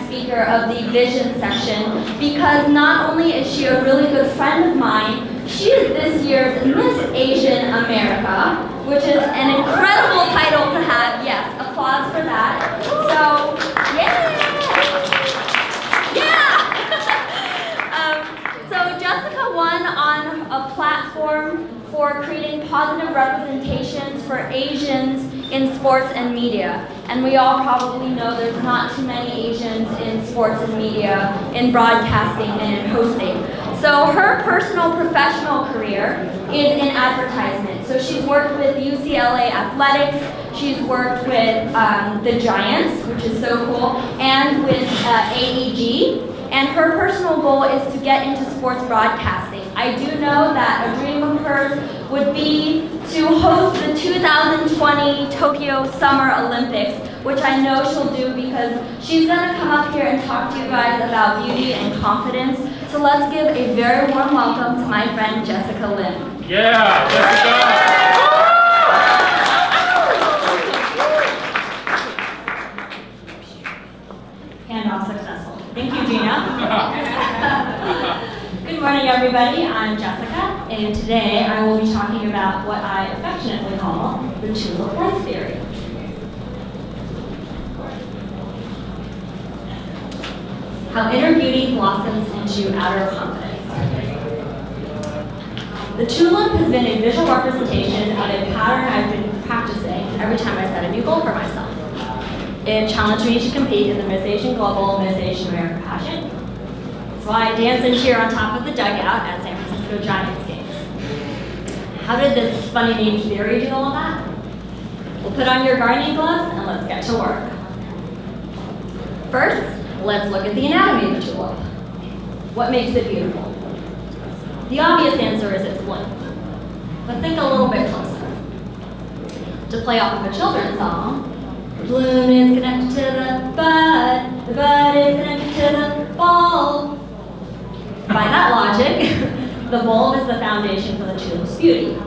speaker of the Vision section because not only is she a really good friend of mine, she is this year's Miss Asian America, which is an incredible title to have. Yes, applause for that. So, So Jessica won on a platform for creating positive representations for Asians in sports and media. And we all probably know there's not too many Asians in sports and media, in broadcasting and in hosting. So her personal professional career is in advertisement. So she's worked with UCLA Athletics, she's worked with the Giants, which is so cool, and with AEG. And her personal goal is to get into sports broadcasting. I do know that a dream of hers would be to host the 2020 Tokyo Summer Olympics, which I know she'll do because she's gonna come up here and talk to you guys about beauty and confidence. So let's give a very warm welcome to my friend Jessica Lim. Yeah, Jessica! Handoff successful. Thank you, Gina. Good morning, everybody. I'm Jessica, and today I will be talking about what I affectionately call the tulip life theory. How inner beauty blossoms into outer confidence. The tulip has been a visual representation of a pattern I've been practicing every time I set a new goal for myself. It challenged me to compete in the Miss Asian Global, Miss Asian America pageant. That's why I dance and cheer on top of the dugout at San Francisco Giants games. How did this funny named theory do all of that? We'll put on your gardening gloves and let's get to work. First, let's look at the anatomy of a tulip. What makes it beautiful? The obvious answer is its bloom. But think a little bit closer. To play off of a children's song, the bloom is connected to the bud is connected to the bulb. By that logic, the bulb is the foundation for the tulip's beauty.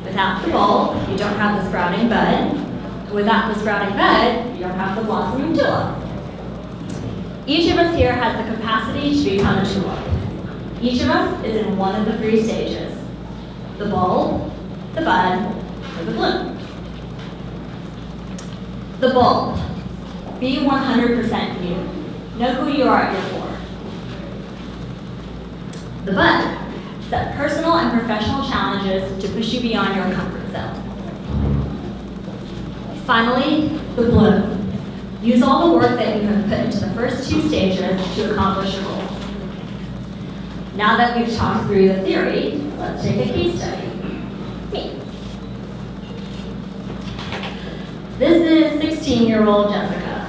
Without the bulb, you don't have the sprouting bud. Without the sprouting bud, you don't have the blossoming tulip. Each of us here has the capacity to become a tulip. Each of us is in one of the three stages: the bulb, the bud, or the bloom. The bulb. Be 100% you. Know who you are at your core. The bud. Set personal and professional challenges to push you beyond your comfort zone. Finally, the bloom. Use all the work that you have put into the first two stages to accomplish your goals. Now that we've talked through the theory, let's take a case study. Me. This is 16-year-old Jessica.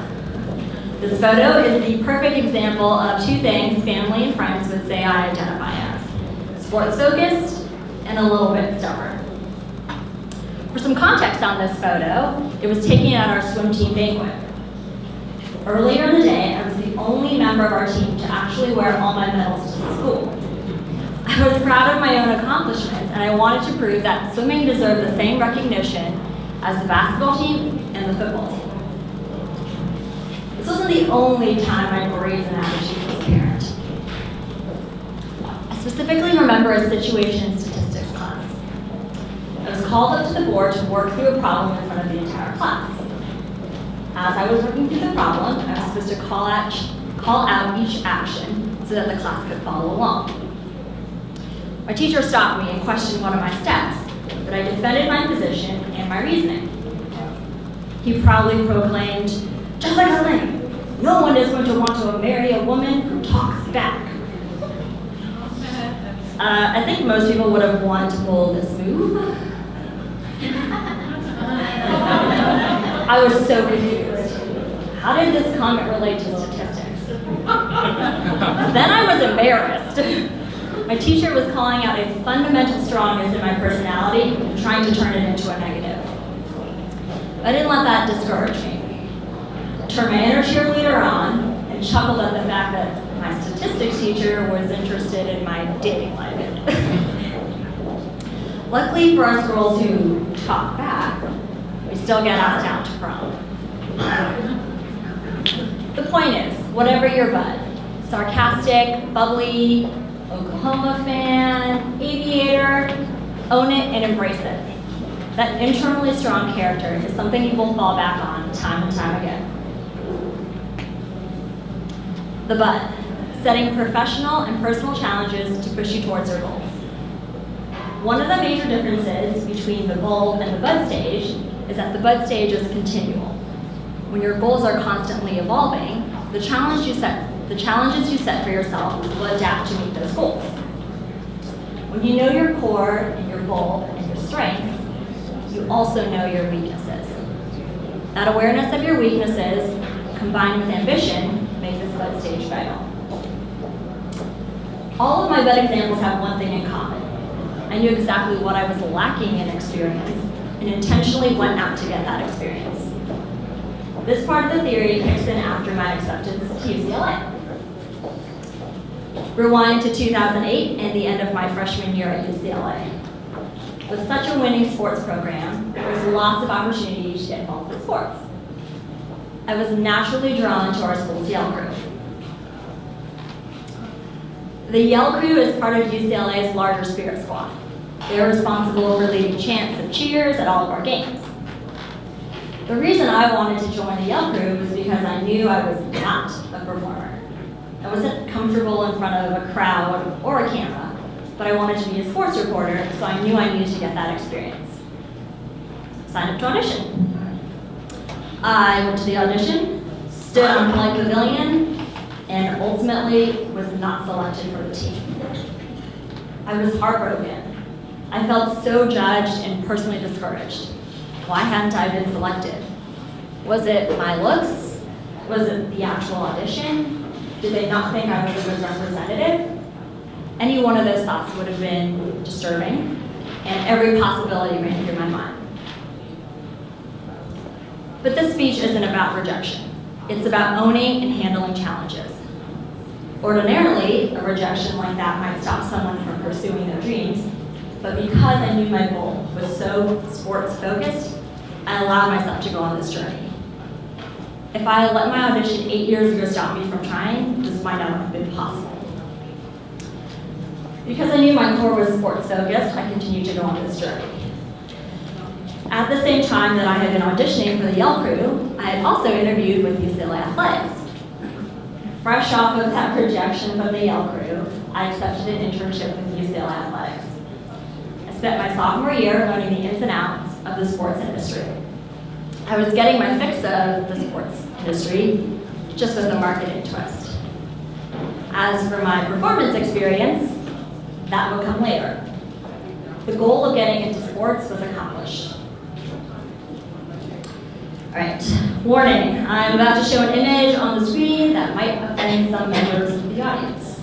This photo is the perfect example of two things family and friends would say I identify as: sports-focused and a little bit stubborn. For some context on this photo, it was taken at our swim team banquet. Earlier in the day, I was the only member of our team to actually wear all my medals to school. I was proud of my own accomplishments, and I wanted to prove that swimming deserved the same recognition as the basketball team and the football team. This wasn't the only time my grades and attitude was apparent. I specifically remember a situation in statistics class. I was called up to the board to work through a problem in front of the entire class. As I was working through the problem, I was supposed to call out each action so that the class could follow along. My teacher stopped me and questioned one of my steps, but I defended my position and my reasoning. He proudly proclaimed, "Jessica Lim, no one is going to want to marry a woman who talks back." I think most people would have wanted to pull this move. I was so confused. How did this comment relate to statistics? Then I was embarrassed. My teacher was calling out a fundamental strongness in my personality and trying to turn it into a negative. I didn't let that discourage me. I turned my inner cheerleader on and chuckled at the fact that my statistics teacher was interested in my dating life. Luckily for us girls who talk back, we still get asked out to prom. The point is, Whatever your bud, sarcastic, bubbly, Oklahoma fan, aviator, own it and embrace it. That internally strong character is something you will fall back on time and time again. The bud, setting professional and personal challenges to push you towards your goals. One of the major differences between the bulb and the bud stage is that the bud stage is continual. When your goals are constantly evolving, the challenges you set for yourself will adapt to meet those goals. When you know your core and your bulb and your strengths, you also know your weaknesses. That awareness of your weaknesses, combined with ambition, make this bud stage vital. All of my bud examples have one thing in common. I knew exactly what I was lacking in experience and intentionally went out to get that experience. This part of the theory kicks in after my acceptance to UCLA. Rewind to 2008 and the end of my freshman year at UCLA. With such a winning sports program, there was lots of opportunities to get involved with sports. I was naturally drawn to our school's Yell crew. The Yell crew is part of UCLA's larger spirit squad. They are responsible for leading chants and cheers at all of our games. The reason I wanted to join the Yell crew was because I knew I was not a performer. I wasn't comfortable in front of a crowd or a camera, but I wanted to be a sports reporter, so I knew I needed to get that experience. Signed up to audition. I went to the audition, stood on Tulip Pavilion, and ultimately was not selected for the team. I was heartbroken. I felt so judged and personally discouraged. Why hadn't I been selected? Was it my looks? Was it the actual audition? Did they not think I was a good representative? Any one of those thoughts would have been disturbing, and every possibility ran through my mind. But this speech isn't about rejection. It's about owning and handling challenges. Ordinarily, a rejection like that might stop someone from pursuing their dreams, but because I knew my goal was so sports-focused, I allowed myself to go on this journey. If I had let my audition 8 years ago stop me from trying, this might not have been possible. Because I knew my core was sports-focused, I continued to go on this journey. At the same time that I had been auditioning for the Yell crew, I had also interviewed with UCLA Athletics. Fresh off of that rejection from the Yell crew, I accepted an internship with UCLA Athletics. I spent my sophomore year learning the ins and outs of the sports industry. I was getting my fix of the sports industry, just with a market interest. As for my performance experience, that would come later. The goal of getting into sports was accomplished. All right, warning, I'm about to show an image on the screen that might offend some members of the audience.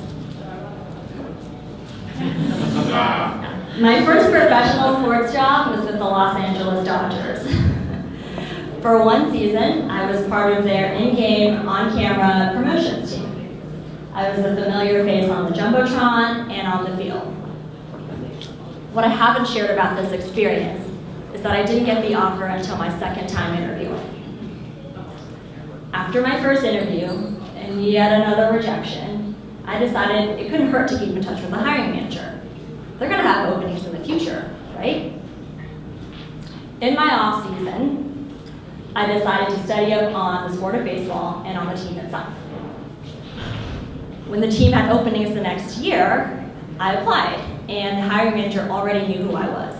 My first professional sports job was with the Los Angeles Dodgers. For one season, I was part of their in-game, on-camera promotions team. I was a familiar face on the Jumbotron and on the field. What I haven't shared about this experience is that I didn't get the offer until my second time interviewing. After my first interview, and yet another rejection, I decided it couldn't hurt to keep in touch with the hiring manager. They're gonna have openings in the future, right? In my off season, I decided to study up on the sport of baseball and on the team itself. When the team had openings the next year, I applied, and the hiring manager already knew who I was.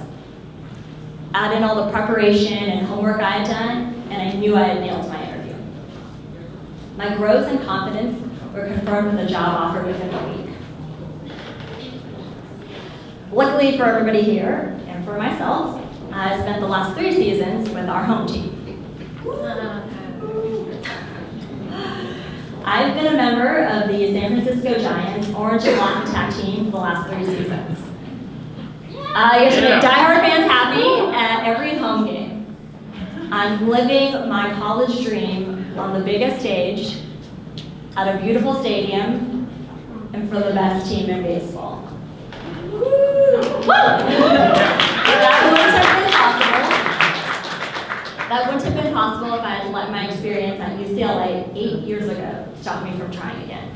Add in all the preparation and homework I had done, and I knew I had nailed my interview. My growth and confidence were confirmed with a job offer within a week. Luckily for everybody here, and for myself, I spent the last 3 seasons with our home team. I've been a member of the San Francisco Giants Orange and Black Tag Team for the last 3 seasons. I get to make diehard fans happy at every home game. I'm living my college dream on the biggest stage, at a beautiful stadium, and for the best team in baseball. Woo! That wouldn't have been possible. That wouldn't have been been possible if I had let my experience at UCLA 8 years ago stop me from trying again.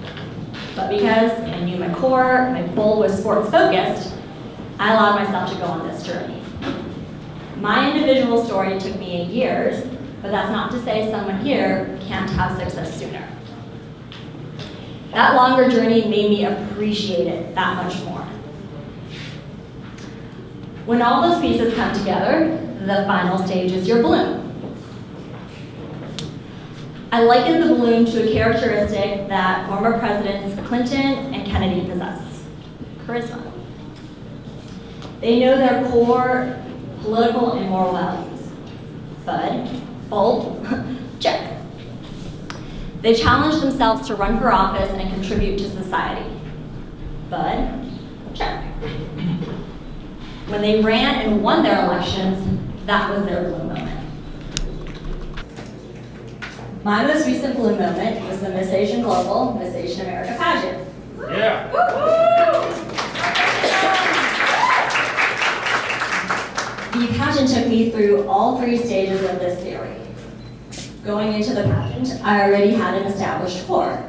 But because I knew my core, my goal was sports focused, I allowed myself to go on this journey. My individual story took me 8 years, but that's not to say someone here can't have success sooner. That longer journey made me appreciate it that much more. When all those pieces come together, the final stage is your bloom. I liken the bloom to a characteristic that former presidents Clinton and Kennedy possess: charisma. They know their core political and moral values. Bud, bold, check. They challenge themselves to run for office and contribute to society. Bud, check. When they ran and won their elections, that was their bloom moment. My most recent bloom moment was the Miss Asian Global, Miss Asian America pageant. Yeah. The pageant took me through all 3 stages of this theory. Going into the pageant, I already had an established core.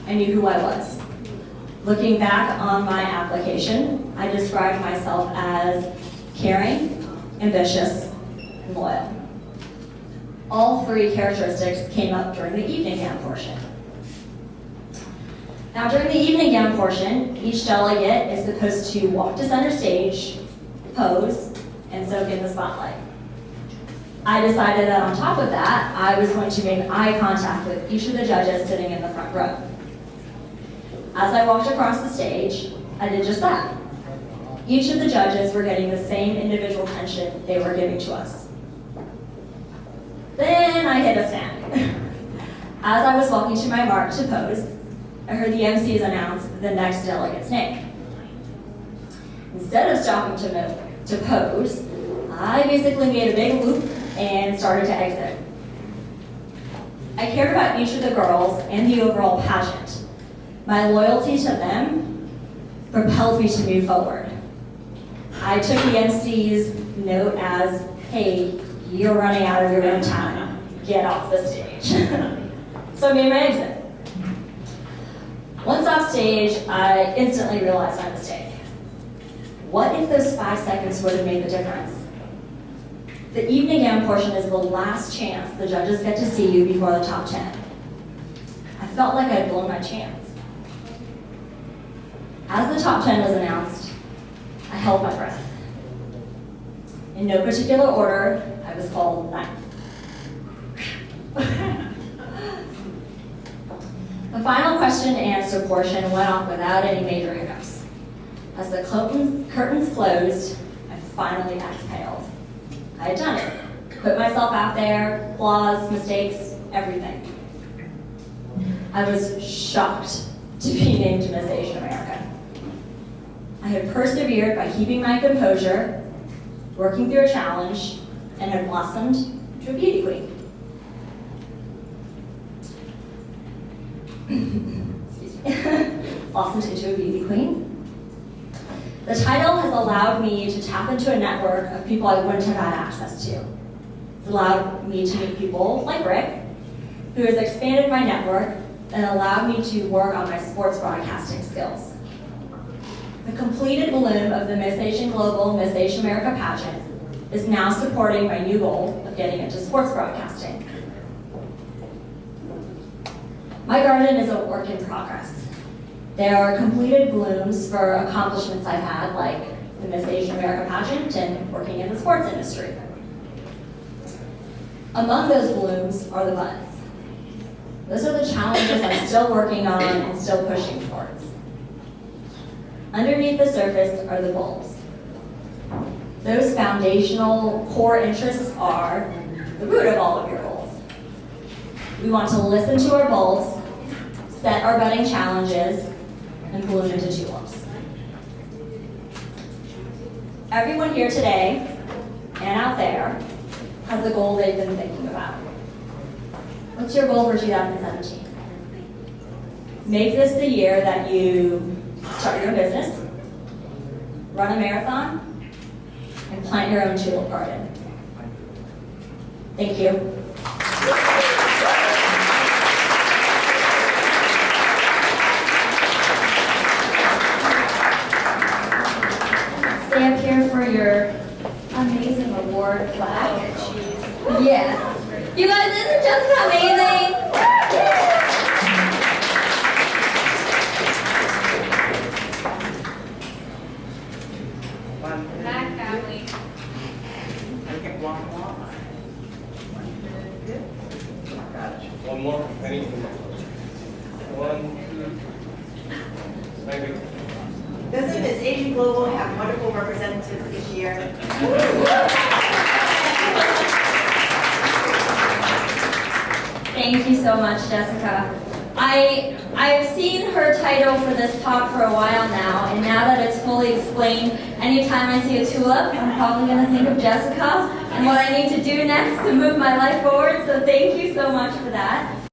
I knew who I was. Looking back on my application, I described myself as caring, ambitious, and loyal. All 3 characteristics came up during the evening gown portion. Now, during the evening gown portion, each delegate is supposed to walk to center stage, pose, and soak in the spotlight. I decided that on top of that, I was going to make eye contact with each of the judges sitting in the front row. As I walked across the stage, I did just that. Each of the judges were getting the same individual attention they were giving to us. Then I hit a snag. As I was walking to my mark to pose, I heard the MCs announce the next delegate's name. Instead of stopping to pose, I basically made a big loop and started to exit. I cared about each of the girls and the overall pageant. My loyalty to them propelled me to move forward. I took the MC's note as, hey, you're running out of your own time. Get off the stage. So I made my exit. Once off stage, I instantly realized my mistake. What if those 5 seconds would have made the difference? The evening gown portion is the last chance the judges get to see you before the top 10. I felt like I'd blown my chance. As the top 10 was announced, I held my breath. In no particular order, I was called ninth. The final question and answer portion went off without any major hiccups. As the curtains closed, I finally exhaled. I had done it. Put myself out there, flaws, mistakes, everything. I was shocked to be named Miss Asian America. I had persevered by keeping my composure, working through a challenge, and had blossomed into a beauty queen. Excuse me. Blossomed into a beauty queen. The title has allowed me to tap into a network of people I wouldn't have had access to. It's allowed me to meet people like Rick, who has expanded my network and allowed me to work on my sports broadcasting skills. The completed bloom of the Miss Asian Global, Miss Asian America pageant is now supporting my new goal of getting into sports broadcasting. My garden is a work in progress. There are completed blooms for accomplishments I've had, like the Miss Asian America pageant and working in the sports industry. Among those blooms are the buds. Those are the challenges I'm still working on and still pushing towards. Underneath the surface are the bulbs. Those foundational core interests are the root of all of your goals. We want to listen to our bulbs, set our budding challenges, and bloom into tulips. Everyone here today and out there has a goal they've been thinking about. What's your goal for 2017? Make this the year that you start your own business, run a marathon, and plant your own tulip garden. Thank you. Stay up here for your amazing award plaque. Yes. You guys, isn't Jessica amazing? Back family. Okay, one more. Good. Got you. One more. Any? One, two. Maybe. Doesn't Miss Asian Global have wonderful representatives this year? Thank you so much, Jessica. I've seen her title for this talk for a while now, and now that it's fully explained, anytime I see a tulip, I'm probably going to think of Jessica and what I need to do next to move my life forward, so thank you so much for that.